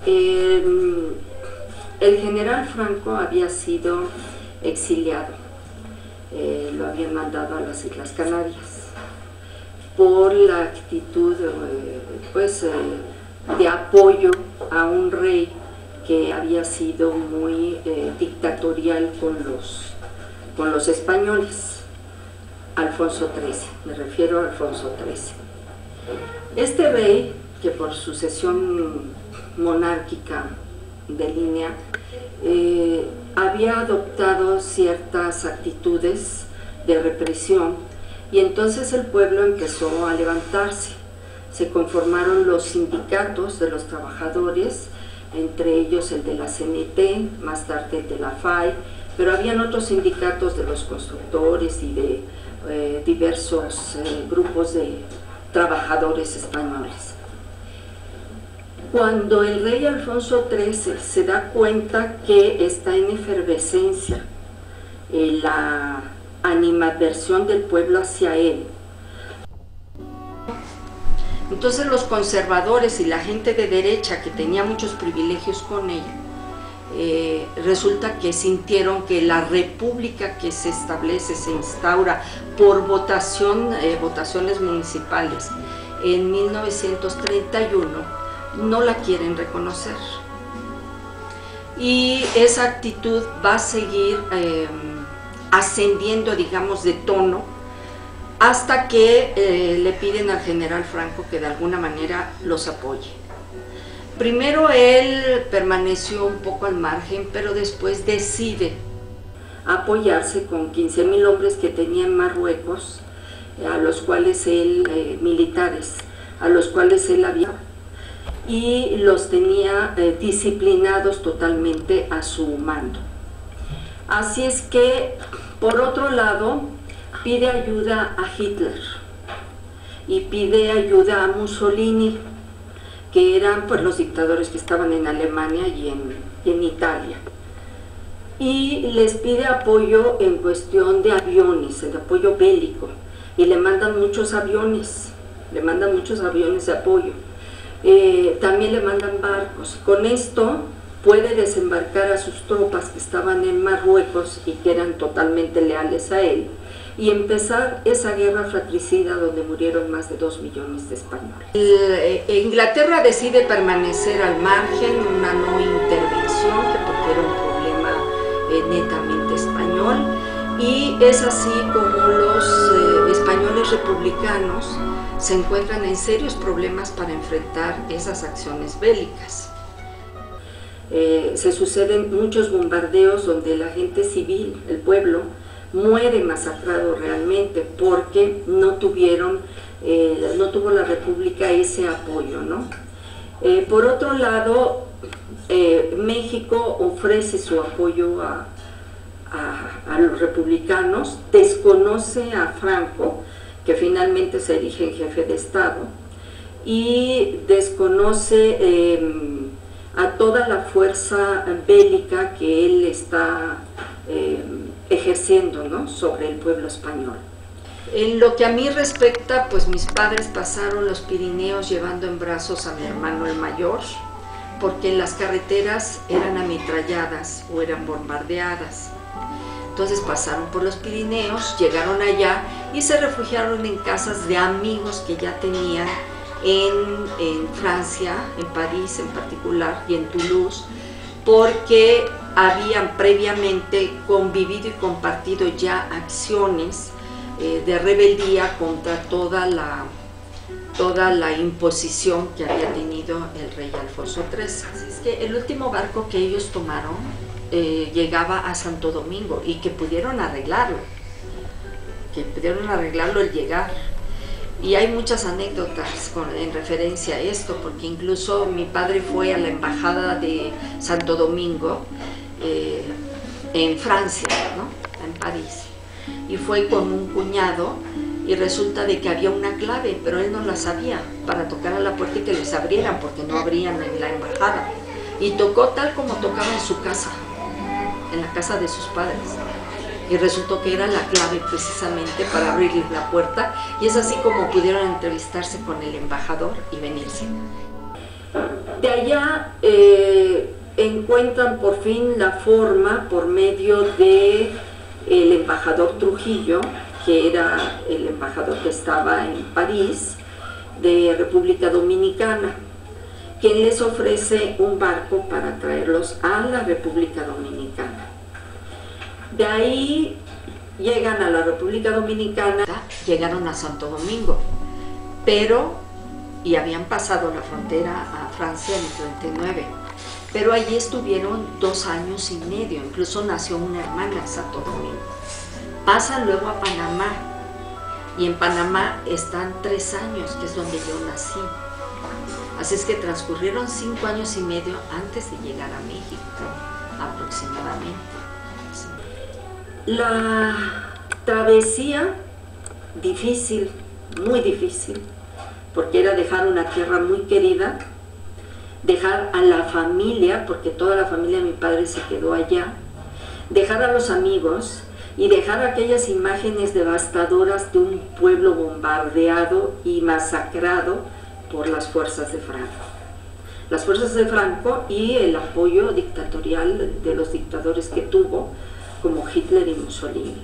El general Franco había sido exiliado, lo habían mandado a las Islas Canarias por la actitud de apoyo a un rey que había sido muy dictatorial con los españoles, Alfonso XIII, me refiero a Alfonso XIII. Este rey, que por sucesión monárquica de línea, había adoptado ciertas actitudes de represión, y entonces el pueblo empezó a levantarse. Se conformaron los sindicatos de los trabajadores, entre ellos el de la CNT, más tarde el de la FAI, pero habían otros sindicatos de los constructores y de diversos grupos de trabajadores españoles. Cuando el rey Alfonso XIII se da cuenta que está en efervescencia la animadversión del pueblo hacia él, entonces los conservadores y la gente de derecha que tenía muchos privilegios con ella, resulta que sintieron que la república que se establece, se instaura por votaciones municipales en 1931, no la quieren reconocer. Y esa actitud va a seguir ascendiendo, digamos, de tono, hasta que le piden al general Franco que de alguna manera los apoye. Primero él permaneció un poco al margen, pero después decide apoyarse con 15.000 hombres que tenía en Marruecos, a los cuales él, militares, a los cuales él había, y los tenía disciplinados totalmente a su mando. Así es que, por otro lado, pide ayuda a Hitler y pide ayuda a Mussolini, que eran pues los dictadores que estaban en Alemania y en Italia, y les pide apoyo en cuestión de aviones, el apoyo bélico, y le mandan muchos aviones de apoyo. También le mandan barcos. Con esto puede desembarcar a sus tropas que estaban en Marruecos y que eran totalmente leales a él, y empezar esa guerra fratricida donde murieron más de 2 millones de españoles. Inglaterra decide permanecer al margen, una no intervención, porque era un problema netamente español, y es así como los españoles republicanos se encuentran en serios problemas para enfrentar esas acciones bélicas. Se suceden muchos bombardeos donde la gente civil, el pueblo, muere masacrado realmente porque no tuvo la República ese apoyo, ¿no? Por otro lado, México ofrece su apoyo a los republicanos, desconoce a Franco, que finalmente se erige en jefe de Estado, y desconoce a toda la fuerza bélica que él está ejerciendo, ¿no?, sobre el pueblo español. En lo que a mí respecta, pues mis padres pasaron los Pirineos llevando en brazos a mi hermano el mayor, porque las carreteras eran ametralladas o eran bombardeadas. Entonces pasaron por los Pirineos, llegaron allá y se refugiaron en casas de amigos que ya tenían en Francia, en París en particular, y en Toulouse, porque habían previamente convivido y compartido ya acciones de rebeldía contra toda la imposición que había tenido el rey Alfonso XIII. Así es que el último barco que ellos tomaron llegaba a Santo Domingo, y que pudieron arreglarlo al llegar. Y hay muchas anécdotas en referencia a esto, porque incluso mi padre fue a la embajada de Santo Domingo en Francia, ¿no?, en París, y fue con un cuñado, y resulta de que había una clave, pero él no la sabía, para tocar a la puerta y que les abrieran, porque no abrían en la embajada, y tocó tal como tocaba en su casa, en la casa de sus padres, y resultó que era la clave precisamente para abrirles la puerta, y es así como pudieron entrevistarse con el embajador y venirse. De allá encuentran por fin la forma por medio de el embajador Trujillo, que era el embajador que estaba en París, de República Dominicana, quien les ofrece un barco para traerlos a la República Dominicana. De ahí llegan a la República Dominicana, llegaron a Santo Domingo, y habían pasado la frontera a Francia en el 39, pero allí estuvieron 2 años y medio, incluso nació una hermana en Santo Domingo. Pasan luego a Panamá, y en Panamá están 3 años, que es donde yo nací. Así es que transcurrieron 5 años y medio antes de llegar a México, aproximadamente. La travesía, difícil, muy difícil, porque era dejar una tierra muy querida, dejar a la familia, porque toda la familia de mi padre se quedó allá, dejar a los amigos y dejar aquellas imágenes devastadoras de un pueblo bombardeado y masacrado por las fuerzas de Franco. Las fuerzas de Franco y el apoyo dictatorial de los dictadores que tuvo, como Hitler y Mussolini.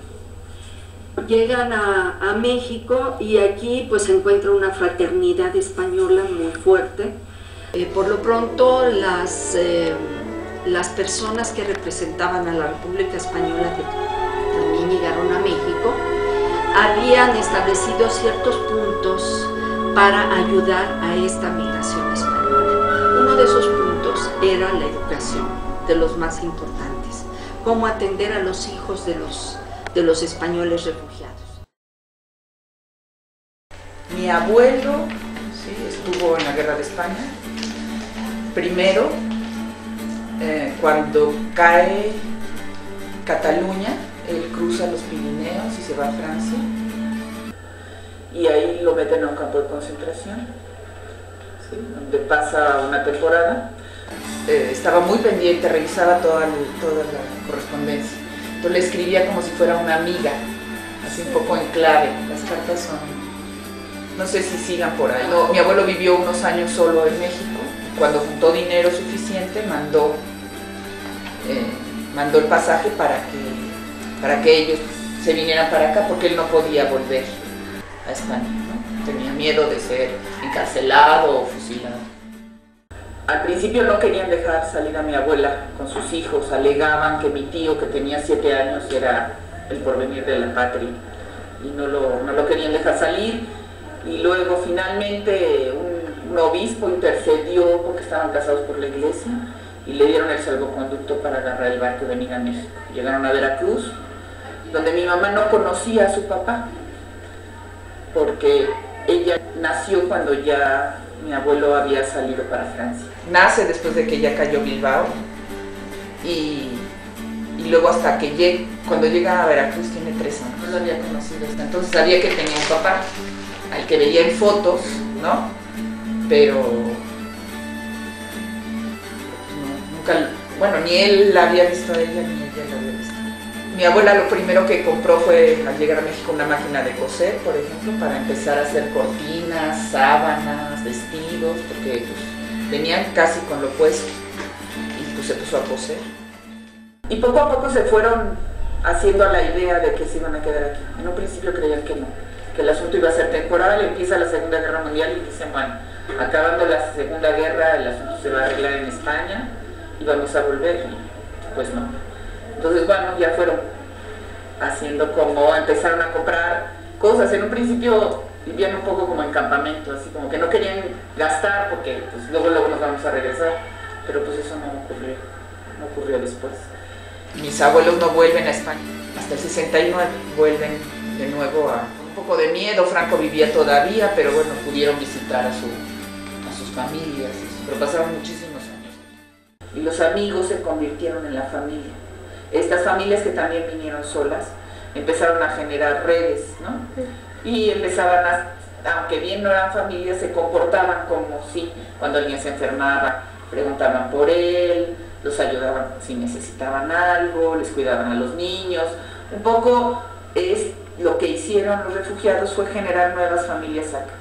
Llegan a México y aquí pues se encuentra una fraternidad española muy fuerte. Por lo pronto las personas que representaban a la República Española, que también llegaron a México, habían establecido ciertos puntos para ayudar a esta migración española. Uno de esos puntos era la educación, de los más importantes, cómo atender a los hijos de los españoles refugiados. Mi abuelo estuvo en la Guerra de España. Primero, cuando cae Cataluña, él cruza los Pirineos y se va a Francia. Y ahí lo meten a un campo de concentración, ¿sí?, donde pasa una temporada. Estaba muy pendiente, revisaba toda la correspondencia. Entonces le escribía como si fuera una amiga, así un poco en clave. Las cartas son, no sé si sigan por ahí. No, mi abuelo vivió unos años solo en México. Cuando juntó dinero suficiente, mandó el pasaje para que ellos se vinieran para acá, porque él no podía volver a España, ¿no? Tenía miedo de ser encarcelado o fusilado. Al principio no querían dejar salir a mi abuela con sus hijos, alegaban que mi tío, que tenía 7 años, era el porvenir de la patria, y no lo querían dejar salir. Y luego finalmente un obispo intercedió, porque estaban casados por la iglesia, y le dieron el salvoconducto para agarrar el barco y venir a México. Llegaron a Veracruz, donde mi mamá no conocía a su papá, porque ella nació cuando ya mi abuelo había salido para Francia. Nace después de que ya cayó Bilbao, y luego hasta que cuando llega a Veracruz tiene 3 años. No lo había conocido hasta entonces. Sabía que tenía un papá, al que veía en fotos, ¿no? Pero nunca, bueno, ni él la había visto a ella, ni ella la había visto. Mi abuela lo primero que compró fue, al llegar a México, una máquina de coser, por ejemplo, para empezar a hacer cortinas, sábanas, vestidos, porque pues, venían casi con lo puesto, y pues se puso a coser. Y poco a poco se fueron haciendo a la idea de que se iban a quedar aquí. En un principio creían que no, que el asunto iba a ser temporal. Empieza la Segunda Guerra Mundial y dicen, bueno, acabando la Segunda Guerra el asunto se va a arreglar en España y vamos a volver, y pues no. Entonces, bueno, ya fueron haciendo como, empezaron a comprar cosas. En un principio vivían un poco como en campamento, así como que no querían gastar porque pues luego nos vamos a regresar, pero pues eso no ocurrió después. Mis abuelos no vuelven a España, hasta el 69 vuelven de nuevo a un poco de miedo. Franco vivía todavía, pero bueno, pudieron visitar a sus familias, pero pasaron muchísimos años. Y los amigos se convirtieron en la familia. Estas familias que también vinieron solas empezaron a generar redes, ¿no? Y empezaban aunque bien no eran familias, se comportaban como si cuando alguien se enfermaba, preguntaban por él, los ayudaban si necesitaban algo, les cuidaban a los niños. Un poco es lo que hicieron los refugiados, fue generar nuevas familias acá.